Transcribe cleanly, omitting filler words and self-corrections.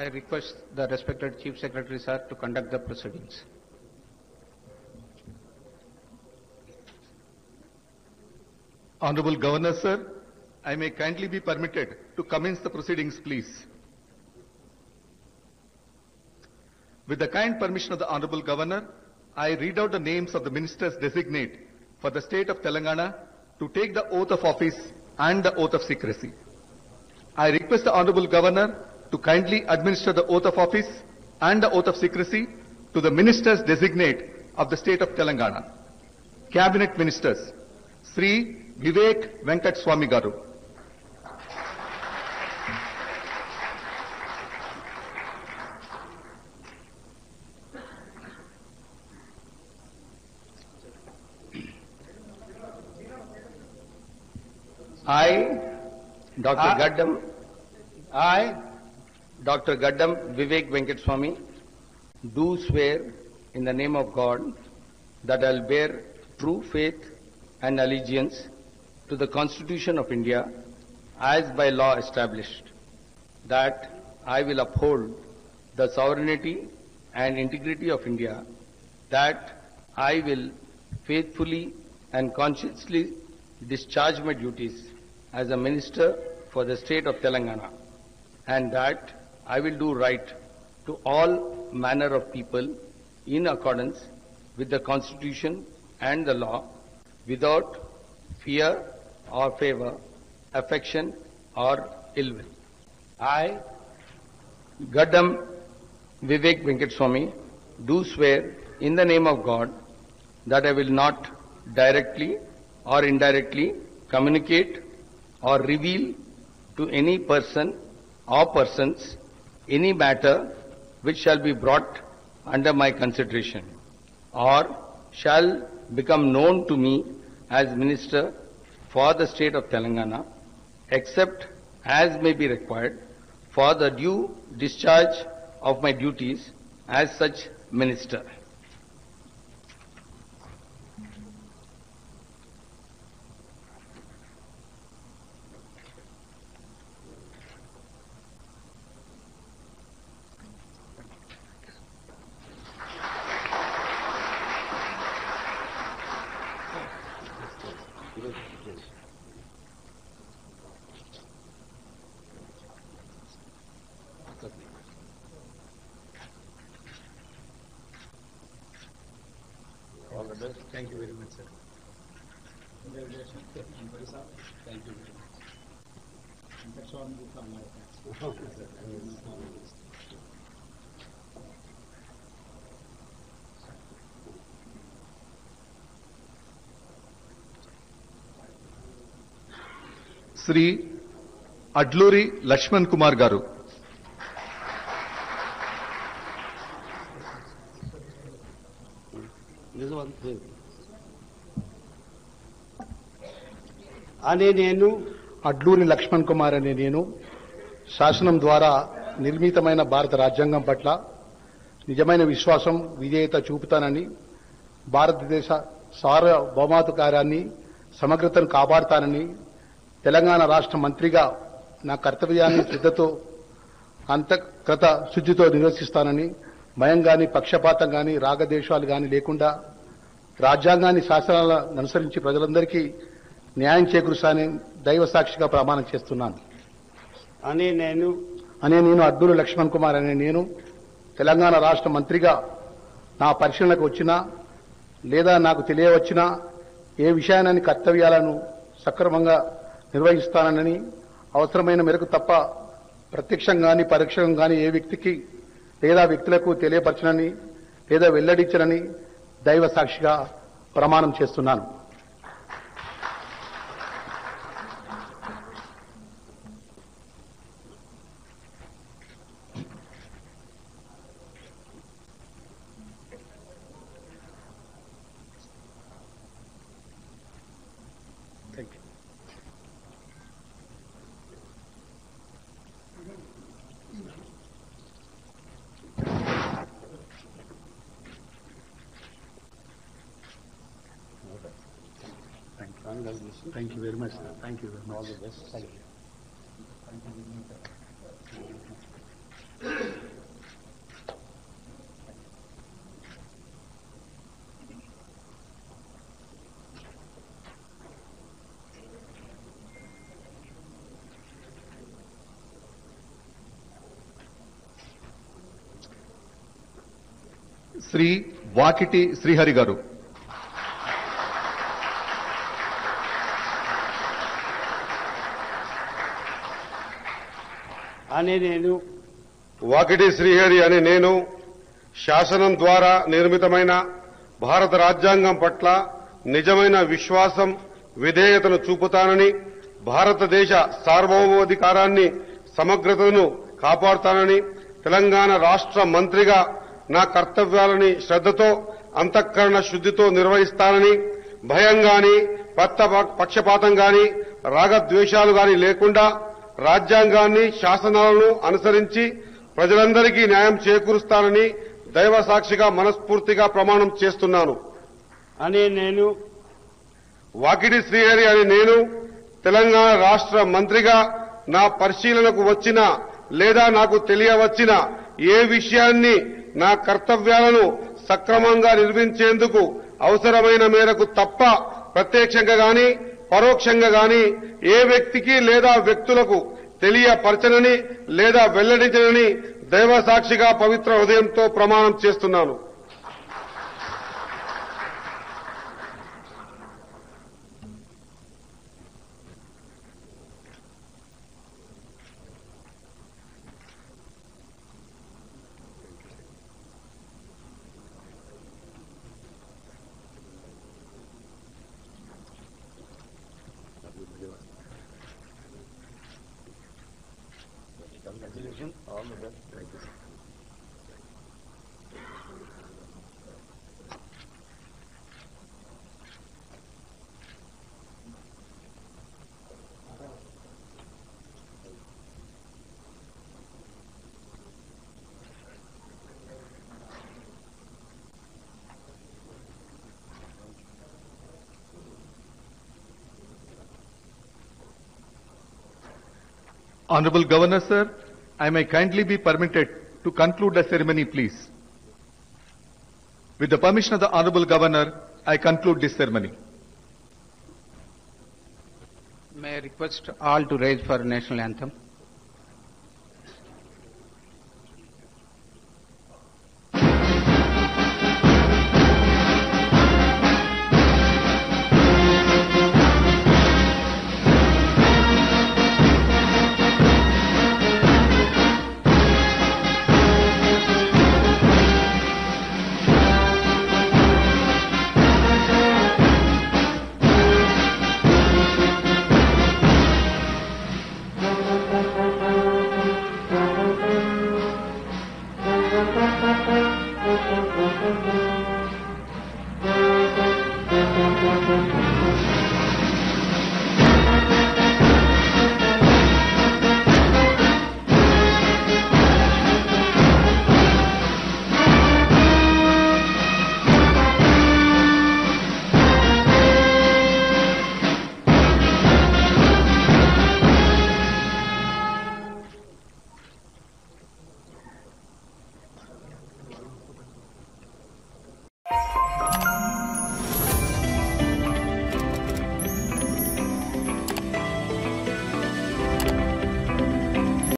I request the respected Chief Secretary, sir, to conduct the proceedings. Honorable Governor, sir, I may kindly be permitted to commence the proceedings, please. With the kind permission of the Honorable Governor, I read out the names of the ministers designate for the state of Telangana to take the oath of office and the oath of secrecy. I request the Honorable Governor to kindly administer the oath of office and the oath of secrecy to the ministers designate of the state of Telangana. Cabinet Ministers, Sri Vivek Venkat Swami Garu. I, Dr. Gaddam Vivek Venkateswamy, do swear in the name of God that I will bear true faith and allegiance to the Constitution of India as by law established, that I will uphold the sovereignty and integrity of India, that I will faithfully and conscientiously discharge my duties as a minister for the state of Telangana, and that I will do right to all manner of people in accordance with the Constitution and the law, without fear or favor, affection or ill will. I, Gaddam Vivek Venkateswamy, do swear in the name of God that I will not directly or indirectly communicate or reveal to any person or persons any matter which shall be brought under my consideration or shall become known to me as Minister for the state of Telangana, except as may be required for the due discharge of my duties as such Minister. All the best. Thank you very much, sir. Thank you very much. Sri Adluri Lakshman Kumar Garu. అనే నేను అడ్లూరి లక్ష్మణ్ కుమార్ అనే నేను శాసనం ద్వారా నిర్మితమైన భారత రాజ్యాంగం పట్ల నిజమైన విశ్వాసం విధేయత చూపుతానని, భారతదేశ సార్వభౌమాధికారాన్ని సమగ్రతను కాపాడుతానని, తెలంగాణ రాష్ట్ర మంత్రిగా నా కర్తవ్యాన్ని శ్రద్ధతో అంతఃకృత శుద్ధితో నిర్వర్తిస్తానని, భయం గాని పక్షపాతం గాని రాగద్వేషాలు గాని లేకుండా రాజ్యాంగాన్ని శాసనాలను అనుసరించి ప్రజలందరికీ న్యాయం చేకూరుస్తానని దైవ సాక్షిగా ప్రమాణం చేస్తున్నాను. అనే నేను అడ్లూరి లక్ష్మణ్ కుమార్ అనే నేను తెలంగాణ రాష్ట్ర మంత్రిగా నా పరిశీలనకు వచ్చినా లేదా నాకు తెలియవచ్చినా ఏ విషయాన్ని కర్తవ్యాలను సక్రమంగా నిర్వహిస్తానని, అవసరమైన మేరకు తప్ప ప్రత్యక్షంగా గాని పరోక్షంగా గాని ఏ వ్యక్తికి లేదా వ్యక్తులకు తెలియపరచనని లేదా వెల్లడించనని దైవ సాక్షిగా ప్రమాణం చేస్తున్నాను. Thank you very much, sir. Thank you very much. All the best. Thank you. Sri Vakiti Srihari Garu. అనే నేను వాకిటి శ్రీహరి అనే నేను శాసనం ద్వారా నిర్మితమైన భారత రాజ్యాంగం పట్ల నిజమైన విశ్వాసం విధేయతను చూపుతానని భారతదేశ సార్వభౌమాధికారాన్ని సమగ్రతను కాపాడుతానని తెలంగాణ రాష్ట్ర మంత్రిగా నా కర్తవ్యాలని శ్రద్ధతో అంతఃకరణ శుద్ధితో నిర్వహిస్తానని భయం గాని పక్షపాతం గాని రాగద్వేషాలు గాని లేకుండా రాజ్యాంగాన్ని శాసనాలను అనుసరించి ప్రజలందరికీ న్యాయం చేకూరుస్తానని దైవ సాక్షిగా మనస్ఫూర్తిగా ప్రమాణం చేస్తున్నాను అనే నేను వాకిటి శ్రీహరి అని నేను తెలంగాణ రాష్ట్ర మంత్రిగా నా పరిశీలనకు వచ్చిన లేదా నాకు తెలియవచ్చిన ఏ విషయాన్ని నా కర్తవ్యాలను సక్రమంగా నిర్వహించేందుకు అవసరమైన మేరకు తప్ప ప్రత్యక్షంగా గాని పరోక్షంగా గాని ఏ వ్యక్తికి లేదా వ్యక్తులకు తెలియపరచనని లేదా వెల్లడించనని దైవ సాక్షిగా పవిత్ర హృదయంతో ప్రమాణం చేస్తున్నాను Honorable Governor, sir, I may kindly be permitted to conclude the ceremony, please. With the permission of the Honorable Governor, I conclude this ceremony. May I request all to rise for national anthem. Thank you.